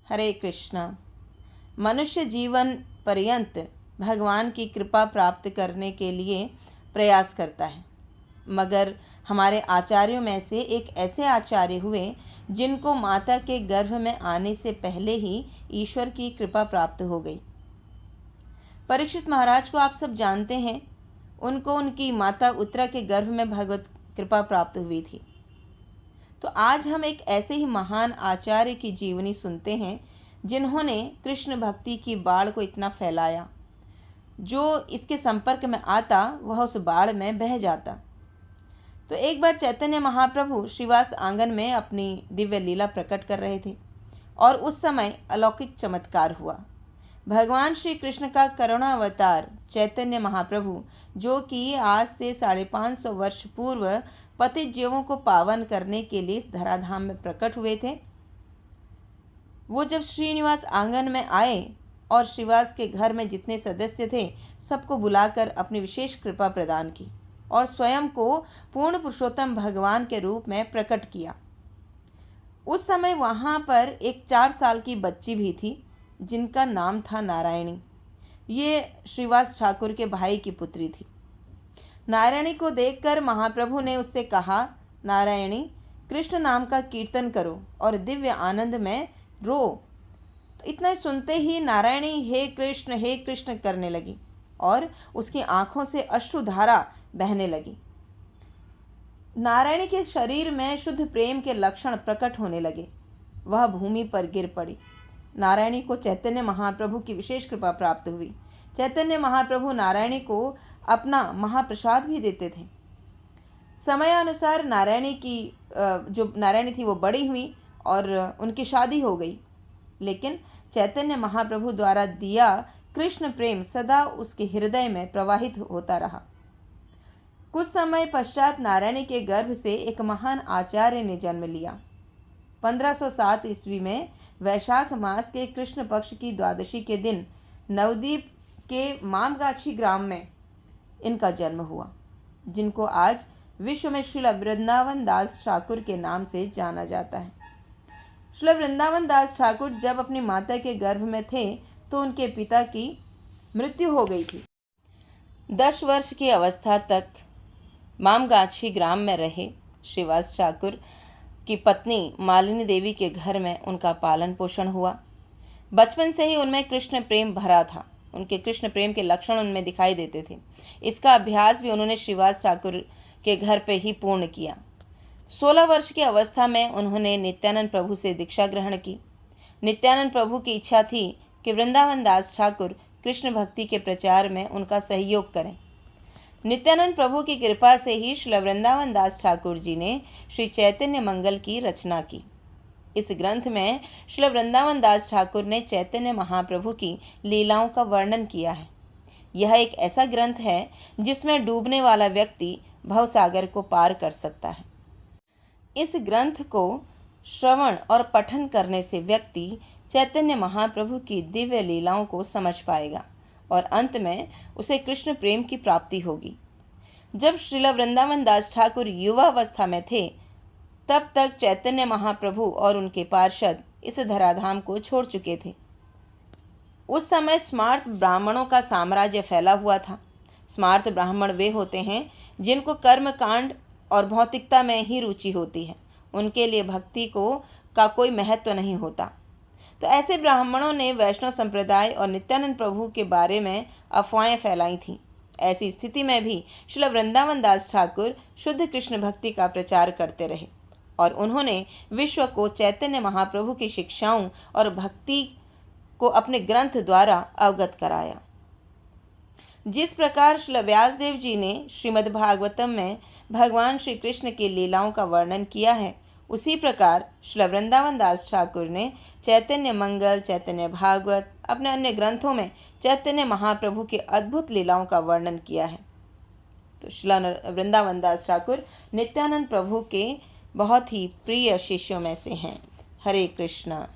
हरे कृष्णा। मनुष्य जीवन पर्यंत भगवान की कृपा प्राप्त करने के लिए प्रयास करता है, मगर हमारे आचार्यों में से एक ऐसे आचार्य हुए जिनको माता के गर्भ में आने से पहले ही ईश्वर की कृपा प्राप्त हो गई। परीक्षित महाराज को आप सब जानते हैं, उनको उनकी माता उत्तरा के गर्भ में भगवत कृपा प्राप्त हुई थी। तो आज हम एक ऐसे ही महान आचार्य की जीवनी सुनते हैं जिन्होंने कृष्ण भक्ति की बाढ़ को इतना फैलाया, जो इसके संपर्क में आता वह उस बाढ़ में बह जाता। तो एक बार चैतन्य महाप्रभु श्रीवास आंगन में अपनी दिव्य लीला प्रकट कर रहे थे और उस समय अलौकिक चमत्कार हुआ। भगवान श्री कृष्ण का करुणावतार चैतन्य महाप्रभु, जो कि आज से 550 वर्ष पूर्व पतित जीवों को पावन करने के लिए इस धराधाम में प्रकट हुए थे, वो जब श्रीनिवास आंगन में आए और श्रीवास के घर में जितने सदस्य थे सबको बुलाकर अपनी विशेष कृपा प्रदान की और स्वयं को पूर्ण पुरुषोत्तम भगवान के रूप में प्रकट किया। उस समय वहाँ पर एक 4 साल की बच्ची भी थी जिनका नाम था नारायणी। ये श्रीवास ठाकुर के भाई की पुत्री थी। नारायणी को देखकर महाप्रभु ने उससे कहा, नारायणी, कृष्ण नाम का कीर्तन करो और दिव्य आनंद में रो। तो इतना सुनते ही नारायणी हे कृष्ण करने लगी और उसकी आंखों से अश्रुधारा बहने लगी। नारायणी के शरीर में शुद्ध प्रेम के लक्षण प्रकट होने लगे। वह भूमि पर गिर पड़ी। नारायणी को चैतन्य महाप्रभु की विशेष कृपा प्राप्त हुई। चैतन्य महाप्रभु नारायणी को अपना महाप्रसाद भी देते थे। समयानुसार नारायणी की जो नारायणी थी वो बड़ी हुई और उनकी शादी हो गई, लेकिन चैतन्य महाप्रभु द्वारा दिया कृष्ण प्रेम सदा उसके हृदय में प्रवाहित होता रहा। कुछ समय पश्चात नारायणी के गर्भ से एक महान आचार्य ने जन्म लिया। 1507 ईस्वी में वैशाख मास के कृष्ण पक्ष की द्वादशी के दिन नवद्वीप के मामगाछी ग्राम में इनका जन्म हुआ, जिनको आज विश्व में श्रील वृंदावन दास ठाकुर के नाम से जाना जाता है। श्रील वृंदावन दास ठाकुर जब अपनी माता के गर्भ में थे तो उनके पिता की मृत्यु हो गई थी। 10 वर्ष की अवस्था तक मामगाछी ग्राम में रहे। श्रीवास ठाकुर की पत्नी मालिनी देवी के घर में उनका पालन पोषण हुआ। बचपन से ही उनमें कृष्ण प्रेम भरा था। उनके कृष्ण प्रेम के लक्षण उनमें दिखाई देते थे। इसका अभ्यास भी उन्होंने श्रीवास ठाकुर के घर पे ही पूर्ण किया। 16 वर्ष की अवस्था में उन्होंने नित्यानंद प्रभु से दीक्षा ग्रहण की। नित्यानंद प्रभु की इच्छा थी कि वृंदावन दास ठाकुर कृष्ण भक्ति के प्रचार में उनका सहयोग करें। नित्यानंद प्रभु की कृपा से ही श्री वृंदावन दास ठाकुर जी ने श्री चैतन्य मंगल की रचना की। इस ग्रंथ में श्री वृंदावन दास ठाकुर ने चैतन्य महाप्रभु की लीलाओं का वर्णन किया है। यह एक ऐसा ग्रंथ है जिसमें डूबने वाला व्यक्ति भवसागर को पार कर सकता है। इस ग्रंथ को श्रवण और पठन करने से व्यक्ति चैतन्य महाप्रभु की दिव्य लीलाओं को समझ पाएगा और अंत में उसे कृष्ण प्रेम की प्राप्ति होगी। जब श्रील वृंदावन दास ठाकुर युवावस्था में थे तब तक चैतन्य महाप्रभु और उनके पार्षद इस धराधाम को छोड़ चुके थे। उस समय स्मार्त ब्राह्मणों का साम्राज्य फैला हुआ था। स्मार्त ब्राह्मण वे होते हैं जिनको कर्म कांड और भौतिकता में ही रुचि होती है। उनके लिए भक्ति का कोई महत्व नहीं होता। तो ऐसे ब्राह्मणों ने वैष्णव संप्रदाय और नित्यानंद प्रभु के बारे में अफवाहें फैलाई थीं। ऐसी स्थिति में भी श्री वृंदावन दास ठाकुर शुद्ध कृष्ण भक्ति का प्रचार करते रहे और उन्होंने विश्व को चैतन्य महाप्रभु की शिक्षाओं और भक्ति को अपने ग्रंथ द्वारा अवगत कराया। जिस प्रकार श्री व्यासदेव जी ने श्रीमद् भागवतम में भगवान श्री कृष्ण की लीलाओं का वर्णन किया है, उसी प्रकार श्री वृंदावन दास ठाकुर ने चैतन्य मंगल, चैतन्य भागवत, अपने अन्य ग्रंथों में चैतन्य महाप्रभु की अद्भुत लीलाओं का वर्णन किया है। तो श्री वृंदावन दास ठाकुर नित्यानंद प्रभु के बहुत ही प्रिय शिष्यों में से हैं। हरे कृष्णा।